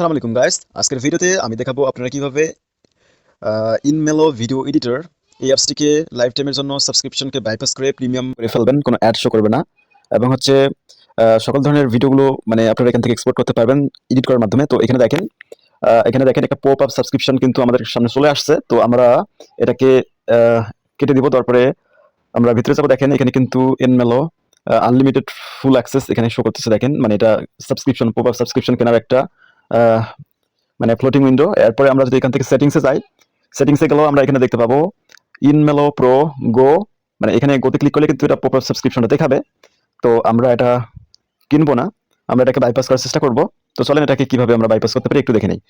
আসসালামু আলাইকুম গাইস। আজকের ভিডিওতে আমি দেখাবো আপনারা কিভাবে ইনমেলো ভিডিও এডিটর এই অ্যাপসটিকে লাইফ টাইমের জন্য সাবস্ক্রিপশনকে বাইপাস করে প্রিমিয়াম করে ফেলবেন, কোনো অ্যাড শো করবে না। এবং হচ্ছে সকল ধরনের ভিডিওগুলো মানে আপনারা এখান থেকে এক্সপোর্ট করতে পারবেন এডিট করার মাধ্যমে। তো এখানে দেখেন একটা পপ আপ সাবস্ক্রিপশন কিন্তু আমাদের সামনে চলে আসছে। তো আমরা এটাকে আহ, কেটে দিব। তারপরে আমরা ভিতরে যাবো। দেখেন এখানে কিন্তু ইনমেলো আনলিমিটেড ফুল অ্যাক্সেস এখানে শো করতেছে। দেখেন মানে এটা সাবস্ক্রিপশন, পপ আপ সাবস্ক্রিপশন কেনার একটা আহ, মানে ফ্লোটিং উইন্ডো। এরপরে আমরা যদি এখান থেকে সেটিংসে যাই, সেটিংসে গেলেও আমরা এখানে দেখতে পাবো ইনমেলো প্রো গো। মানে এখানে গোতে ক্লিক করলে কিন্তু এটা পপ সাবস্ক্রিপশনটা দেখাবে। তো আমরা এটা কিনবো না, আমরা এটাকে বাইপাস করার চেষ্টা করব। তো চলেন এটাকে কিভাবে আমরা বাইপাস করতে পারি একটু দেখে নেই।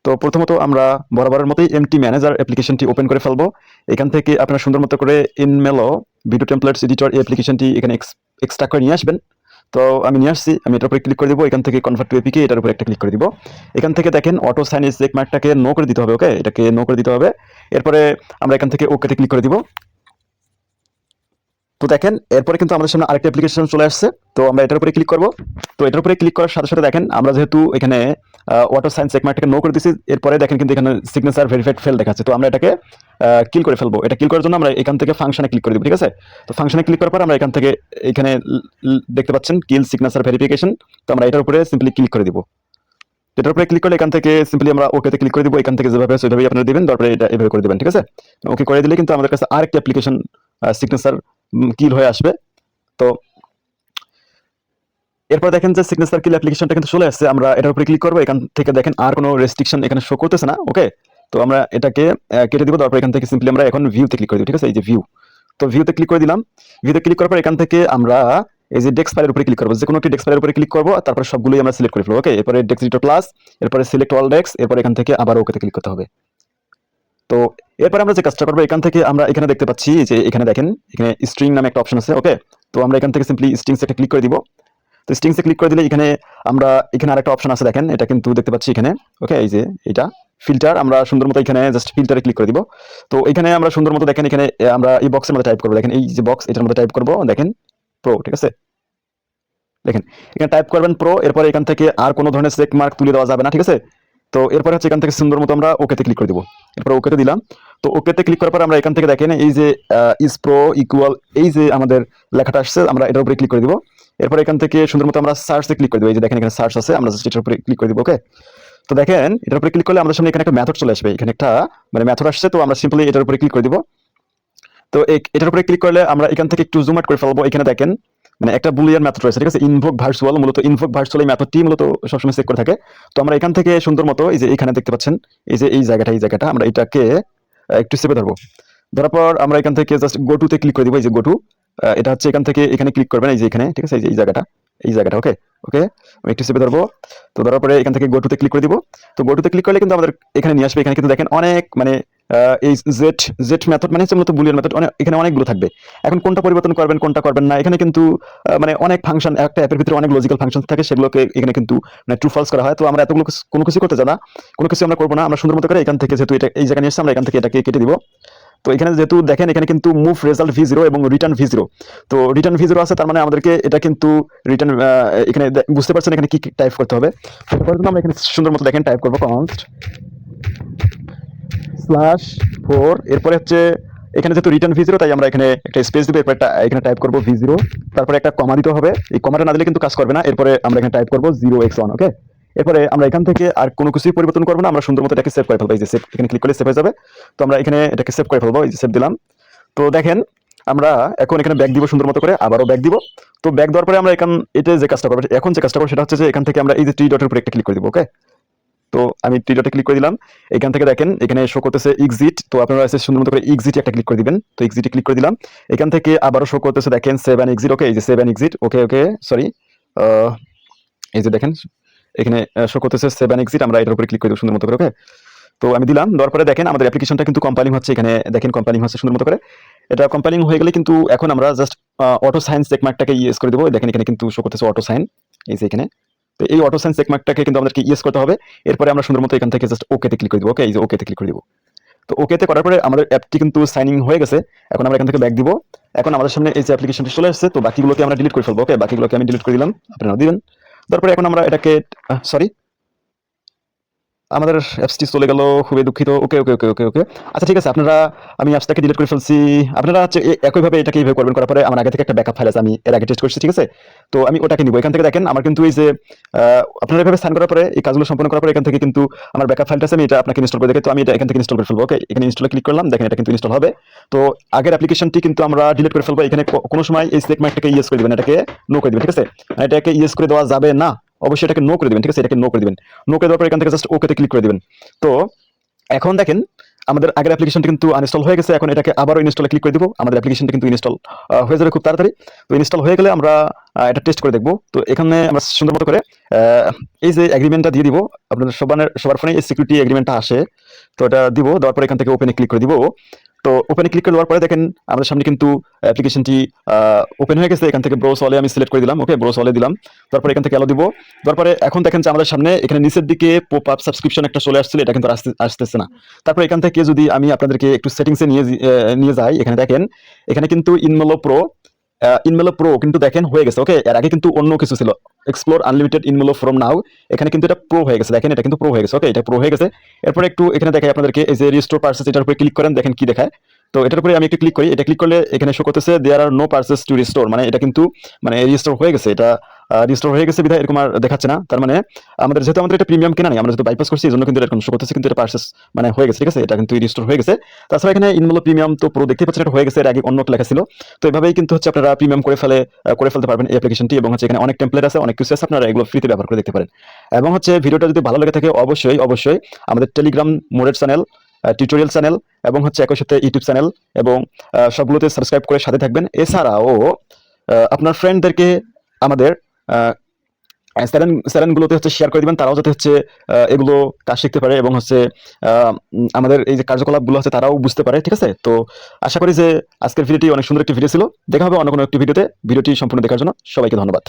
তো প্রথমত আমরা বরাবরের মতোই এমটি ম্যানেজার অ্যাপ্লিকেশনটি ওপেন করে ফেলবো। এখান থেকে আপনারা সুন্দর মতো করে ইনমেলো ভিডিও টেমপ্লেটস এডিটর এই অ্যাপ্লিকেশনটি এখানে এক্সট্রা করে নিয়ে আসবেন। তো আমি নিয়ে আসছি, আমি এটার উপরে ক্লিক করে দিব। এখান থেকে কনভার্ট টু এপিকে এটার উপরে একটা ক্লিক করে দিব। এখান থেকে দেখেন অটো সাইন ইজ চেক মার্কটাকে নো করে দিতে হবে। ওকে, এটাকে নো করে দিতে হবে। এরপরে আমরা এখান থেকে ওকেতে ক্লিক করে দিব। তো দেখেন এরপরে কিন্তু আমাদের সামনে আরেকটা অ্যাপ্লিকেশন চলে আসছে। তো আমরা এটার উপরে ক্লিক করব। তো এটার উপরে ক্লিক করার সাথে সাথে দেখেন আমরা যেহেতু এখানে ওয়াটার সাইন্স চেকমার্কটাকে নো করে দিয়েছি, এরপরে দেখেন কিন্তু এখানে সিগনেচার ভেরিফাইড ফেল দেখাচ্ছে। তো আমরা এটাকে কিল করে ফেলবো। এটা কিল করার জন্য আমরা এখান থেকে ফাংশনে ক্লিক করে দিব। ঠিক আছে, তো ফাংশনে ক্লিক করার পর আমরা এখান থেকে এখানে দেখতে পাচ্ছেন কিল সিগনেচার ভেরিফিকেশন। তো আমরা এটার উপরে সিম্পলি ক্লিক করে দিব। এটার উপরে ক্লিক করলে এখান থেকে সিম্পলি আমরা ওকেতে ক্লিক করে দিব। এখান থেকে যেভাবে সেভাবেই আপনারা দিবেন, তারপরে এটা এভাবে করে দিবেন। ঠিক আছে, ওকে করে দিলে কিন্তু আমাদের কাছে আরেকটা অ্যাপ্লিকেশন সিগনেচার কিল হয়ে আসবে। তো এরপর দেখেন যে সিগনেচার কিল অ্যাপ্লিকেশনটা কিন্তু চলে আসছে। আমরা এটার উপরে ক্লিক করবো। এখান থেকে দেখেন আর কোনো রেস্ট্রিকশন এখানে শো করতেছে না। ওকে, তো আমরা এটাকে কেটে দিব। তারপর এখান থেকে সিম্পলি আমরা এখন ভিউতে ক্লিক করে দিব। ঠিক আছে, এই যে ভিউ। তো ভিউতে ক্লিক করে দিলাম। ভিউতে ক্লিক করার পর এখান থেকে আমরা এই যে ডেস্ক ফাইলের উপরে ক্লিক করবো। যে কোনো একটি ডেস্ক ফাইলের উপরে ক্লিক করবো, তারপর সবগুলোই আমরা সিলেক্ট করে ফেলবো। ওকে, এরপরে ডেস্ক এডিটর প্লাস, এরপরে সিলেক্ট অল ডেস্ক, এরপর এখান থেকে আবার ওকেতে ক্লিক করতে হবে। তো এরপরে আমরা যে কাজটা করবো, এখান থেকে আমরা এখানে দেখতে পাচ্ছি যে এখানে দেখেন এখানে স্ট্রিং নামে একটা অপশন আছে। ওকে, তো আমরা এখান থেকে সিম্পলি স্ট্রিংস একটা ক্লিক করে দিব। তো স্ট্রিংসে ক্লিক করে দিলে আমরা এখানে আরেকটা অপশন আছে দেখেন, এটা কিন্তু দেখতে পাচ্ছি এখানে। ওকে, এই যে এটা ফিল্টার, আমরা সুন্দর মতো এখানে জাস্ট ফিল্টারে ক্লিক করে দিব। তো এখানে আমরা সুন্দর মতো দেখেন এখানে আমরা এই বক্সের মধ্যে টাইপ করবো। দেখেন এই যে বক্স, এটার মধ্যে টাইপ করবো দেখেন প্রো। ঠিক আছে, দেখেন এখানে টাইপ করবেন প্রো। এরপরে এখান থেকে আর কোনো ধরনের চেক মার্ক তুলে দেওয়া যাবে না। ঠিক আছে, তো এরপরে হচ্ছে এখান থেকে সুন্দর মতো আমরা ওকেতে ক্লিক করে দিব। এরপর ওকেতে দিলাম। তো ওকেতে ক্লিক করার পর আমরা এখান থেকে দেখেন এই যে ইজ প্রো ইকুয়াল, এই যে আমাদের লেখাটা আসছে, আমরা এটার উপরে ক্লিক করে দিব। এরপর এখান থেকে সুন্দর মতো আমরা সার্চে ক্লিক করে দিব। এই যে দেখেন এখানে সার্চ আছে, আমরা জাস্ট এটার উপরে ক্লিক করে দিব। ওকে, তো দেখেন এটার উপরে ক্লিক করলে আমাদের সামনে এখানে একটা মেথড চলে আসবে। এখানে একটা মানে মেথড আসছে। তো আমরা সিম্পলি এটার উপরে ক্লিক করে দিব। তো এটার উপরে ক্লিক করলে আমরা এখান থেকে একটু জুম আউট করে ফেলবো। এখানে দেখেন মানে একটা বুলিয়ান মেথড রয়েছে। ঠিক আছে, ইনভোক ভার্চুয়াল, মূলত ইনভোক ভার্চুয়াল এই মেথডটি মূলত সবসময় চেক করে থাকে। তো আমরা এখান থেকে সুন্দর মতো এই যে এখানে দেখতে পাচ্ছেন এই যে এই জায়গাটা আমরা এটাকে একটু চেপে ধরবো। ধরার পর আমরা এখান থেকে জাস্ট গো টুতে ক্লিক করে দিব। এই যে গো টু, এটা হচ্ছে এখান থেকে এখানে ক্লিক করবেন এই যে এখানে। ঠিক আছে, এই যে এই জায়গাটা। ওকে ওকে, আমি একটু চেপে ধরবো। তো ধরার পরে এখান থেকে গো টুতে ক্লিক করে দিব। তো গো টুতে ক্লিক করলে কিন্তু আমাদের এখানে নিয়ে আসবে। এখানে কিন্তু দেখেন অনেক মানে এই জেড জেড মেথড মানে হচ্ছে মূলত বুলিয়ান মেথড, অনেক এখানে অনেকগুলো থাকবে। এখন কোনটা পরিবর্তন করবেন কোনটা করবেন না, এখানে কিন্তু মানে অনেক ফাংশন, একটা অ্যাপের ভিতরে অনেক লজিক্যাল ফাংশন থাকে, সেগুলোকে এখানে কিন্তু মানে ট্রু ফলস করা হয়। তো আমরা এতগুলো কোনো কিছু করতে যাই না, কোনো কিছু আমরা করবো না। আমরা সুন্দর মতো করে এখান থেকে যেহেতু এটা এই জায়গায় নিয়ে এসেছি, আমরা এখান থেকে এটাকে কেটে দিব। তো এখানে যেহেতু দেখেন এখানে কিন্তু মুভ রেজাল্ট ভি0 এবং রিটার্ন ভি0। তো রিটার্ন ভি0 আছে, তার মানে আমাদেরকে এটা কিন্তু রিটার্ন এখানে বুঝতে পারছেন এখানে কি টাইপ করতে হবে। তার জন্য আমরা এখানে সুন্দর মতো দেখেন টাইপ করবো কনস্ট /4। এরপরে হচ্ছে এখানে যেহেতু রিটার্ন ভি0, তাই আমরা এখানে একটা স্পেস দিব। এরপর একটা এখানে টাইপ করবো ভি0, তারপরে একটা কমা দিতে হবে। এই কমাটা না দিলে কিন্তু কাজ করবে না। এরপরে আমরা এখানে টাইপ করবো 0x1। ওকে, এরপরে আমরা এখান থেকে আর কোনো কিছুই পরিবর্তন করবো না, আমরা সুন্দর মতো এটাকে সেভ করে ফেলবো। এই যে সেভ, এখানে ক্লিক করলে সেভ হয়ে যাবে। তো আমরা এখানে এটাকে সেভ করে ফেলবো। এই যে সেভ দিলাম। তো দেখেন আমরা এখন এখানে ব্যাক দিব সুন্দর মতো করে, আবারও ব্যাক দিব। তো ব্যাক দেওয়ার পরে আমরা এটা যে কাজটা করবো, এখন যে কাজটা করবো সেটা হচ্ছে যে এখান থেকে আমরা এই যে থ্রি ডটের উপরে একটা ক্লিক করে দিব। ওকে, তো আমি থ্রি ডটে ক্লিক করে দিলাম। এখান থেকে দেখেন এখানে শো করতেছে এক্সিট। তো আপনারা এসে সুন্দর মতো করে এক্সিটে একটা ক্লিক করে দিবেন। তো এক্সিটে ক্লিক করে দিলাম। এখান থেকে আবারও শো করতেছে দেখেন সেভ অ্যান্ড এক্সিট। ওকে, এই যে save and exit. Okay okay, sorry, এই যে দেখেন এখানে শো করতেছে সেভ অ্যান্ড এক্সিট। আমরা এটার উপরে ক্লিক করে দেবো সুন্দর মতো করে। ওকে, তো আমি দিলাম। দেওয়ার পরে দেখেন আমাদের অ্যাপ্লিকেশনটা কিন্তু কম্পাইলিং হচ্ছে। এখানে দেখেন কম্পাইলিং হচ্ছে সুন্দর মতো করে। এটা কম্পাইলিং হয়ে গেলে কিন্তু এখন আমরা জাস্ট অটো সাইন চেকমার্কটাকে ইয়েস করে দেবো। দেখেন এখানে কিন্তু শো করতেছে অটো সাইন, এই যে এখানে। তো এই অটো সাইন চেকমার্কটাকে কিন্তু আমাদেরকে ইয়েস করতে হবে। এরপরে আমরা সুন্দর মতো এখান থেকে জাস্ট ওকেতে ক্লিক করে দিব। ওকে, এই যে ওকেতে ক্লিক করে দিব। তো ওকেতে করার পরে আমাদের অ্যাপটি কিন্তু সাইনিং হয়ে গেছে। এখন আমরা এখান থেকে ব্যাক দিব। এখন আমাদের সামনে এই যে অ্যাপ্লিকেশনটি চলে আসছে। তো বাকিগুলোকে আমরা ডিলিট করে ফেলবো। ওকে, বাকিগুলোকে আমি ডিলিট করে দিলাম, আপনারা দিবেন। তারপরে এখন আমরা এটাকে সরি আমাদের অ্যাপসটি চলে গেল, খুবই দুঃখিত। ওকে ওকে ওকে ওকে ওকে আচ্ছা ঠিক আছে, আপনারা আমি অ্যাপসটাকে ডিলিট করে ফেলছি। আপনারা হচ্ছে একইভাবে এটাকে এইভাবে করবেন, করার পরে আমার আগে থেকে একটা ব্যাকআপ ফাইল আছে, আমি এর আগে টেস্ট করছি, ঠিক আছে? তো আমি ওটাকে নিব। এখান থেকে দেখেন আমার কিন্তু এই যে আপনারা এভাবে সাইন করার পরে, এই কাজগুলো সম্পন্ন করার পরে এখান থেকে কিন্তু আমার ব্যাকআপ ফাইলটা আছে, আমি এটা আপনাকে ইনস্টল করে দেখে, তো আমি এটা এখান থেকে ইনস্টল করে ফেলবো। ওকে, এখানে ইনস্টলে ক্লিক করলাম, দেখেন এটা কিন্তু ইনস্টল হবে। তো আগের অ্যাপ্লিকেশনটি কিন্তু আমরা ডিলিট করে ফেলবো। এখানে কোনো সময় এই সিলেক্ট মার্কটাকে ইয়েস করে দিবেন, এটাকে নো করে দিবেন, ঠিক আছে? এটাকে ইয়েস করে দেওয়া যাবে না, অবশ্যই এটাকে নো করে দিবেন, ঠিক আছে? এটাকে নো করে দিবেন। নো করে দেওয়ার পর এখান থেকে জাস্ট ওকেতে ক্লিক করে দিবেন। তো এখন দেখেন আমাদের আগের অ্যাপ্লিকেশনটি কিন্তু আনইনস্টল হয়ে গেছে। এখন এটাকে আবারও ইনস্টলে ক্লিক করে দিব, আমাদের অ্যাপ্লিকেশনটি কিন্তু ইনস্টল হয়ে যাবে খুব তাড়াতাড়ি। তো ইনস্টল হয়ে গেলে আমরা এটা টেস্ট করে দেখব। তো এখানে আমরা সুন্দর মতো করে এই যে এগ্রিমেন্টটা দিয়ে দিব। আপনাদের সবার ফোনে এই সিকিউরিটি এগ্রিমেন্টটা আসে, তো এটা দিব। দেওয়ার পরে এখান থেকে ওপেনে ক্লিক করে দিব। তো ওপেনে ক্লিক করে দেওয়ার পরে দেখেন আমাদের সামনে কিন্তু অ্যাপ্লিকেশনটি ওপেন হয়ে গেছে। এখান থেকে ব্রাউজ অলে আমি সিলেক্ট করে দিলাম। ওকে, ব্রাউজ অলে দিলাম। তারপরে এখান থেকে অ্যালো দিব। তারপরে এখন দেখেন যে আমাদের সামনে এখানে নিচের দিকে পপ আপ সাবস্ক্রিপশন একটা চলে আসছিল, এটা কিন্তু আসতেছে না। তারপরে এখান থেকে যদি আমি আপনাদেরকে একটু সেটিংসে নিয়ে যাই, এখানে দেখেন এখানে কিন্তু ইনমেলো প্রো কিন্তু দেখেন হয়ে গেছে। ওকে, এর আগে কিন্তু অন্য কিছু ছিল, এক্সপ্লোর আনলিমিটেড ইনমেলো ফ্রম নাও। এখানে কিন্তু এটা প্রো হয়ে গেছে, দেখেন এটা কিন্তু প্রো হয়ে গেছে। ওকে, এটা প্রো হয়ে গেছে। এরপরে একটু এখানে দেখাই আপনাদেরকে, এই যে রিস্টোর পার্সেস, এটার উপরে ক্লিক করেন, দেখেন কি দেখায়। তো এটার উপরে আমি একটু ক্লিক করি। এটা ক্লিক করলে এখানে শো করতেছে দেয়ার আর নো পার্সেস টু রিস্টোর, মানে এটা কিন্তু মানে রিস্টোর হয়ে গেছে। এটা রিস্টোর হয়ে গেছে বিধায় এরকম আর দেখাচ্ছে না। তার মানে আমাদের এটা প্রিমিয়াম কেনা নেই, আমরা যেহেতু বাইপাস করছি, এই জন্য কিন্তু এরকম শো করতেছে, কিন্তু এটা পার্সেস মানে হয়ে গেছে, ঠিক আছে? এটা কিন্তু রিস্টোর হয়ে গেছে। তাছাড়া এখানে ইনমেলো প্রিমিয়াম তো পুরো দেখতে পাচ্ছেন, এটা হয়ে গেছে। এর আগে অন্য একটা লেখা ছিল। তো এভাবেই কিন্তু হচ্ছে আপনারা প্রিমিয়াম করে ফেলতে পারবেন এই অ্যাপ্লিকেশনটি। এবং হচ্ছে এখানে অনেক টেমপ্লেট আছে, অনেক কিছু আছে, আপনারা এগুলো ফ্রিতে ব্যবহার করে দেখতে পারেন। এবং হচ্ছে ভিডিওটা যদি ভালো লেগে থাকে অবশ্যই অবশ্যই আমাদের টেলিগ্রাম মোডের চ্যানেল, টিউটোরিয়াল চ্যানেল এবং হচ্ছে একই সাথে ইউটিউব চ্যানেল এবং সবগুলোতে সাবস্ক্রাইব করে সাথে থাকবেন। এছাড়াও আপনার ফ্রেন্ডদেরকে আমাদের চ্যানেলগুলোতে হচ্ছে শেয়ার করে দিবেন, তারাও যাতে হচ্ছে এগুলো কাজ শিখতে পারে এবং হচ্ছে আমাদের এই যে কার্যকলাপগুলো আছে তারাও বুঝতে পারে, ঠিক আছে? তো আশা করি যে আজকের ভিডিওটি অনেক সুন্দর একটি ভিডিও ছিল। দেখা হবে অন্য কোনো একটি ভিডিওতে। ভিডিওটি সম্পূর্ণ দেখার জন্য সবাইকে ধন্যবাদ।